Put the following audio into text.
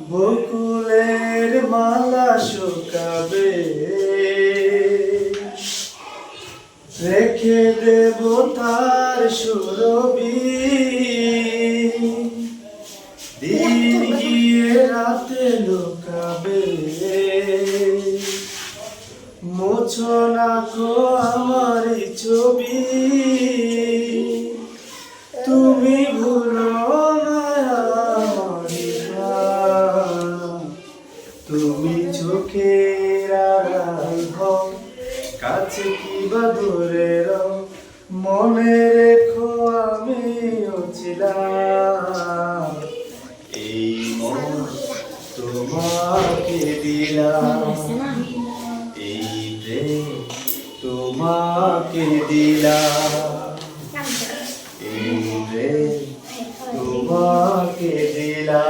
বকুলের মালা শুকাবে, রেখে দেব তার সুরবি। দিন গিয়ে রাতে লুকাবে, মুছো না গো আমার ছবি। তুমি ভুলো না আমার প্রাণ, তুমি চোখের আড়াল হও, কাছে কি বা দূরে রও, মনে রেখো আমিও ছিলাম। এই মন তোমাকে দিলাম, এই প্রেম তোমাকে দিলাম, এই প্রেম তোমাকে দিলাম।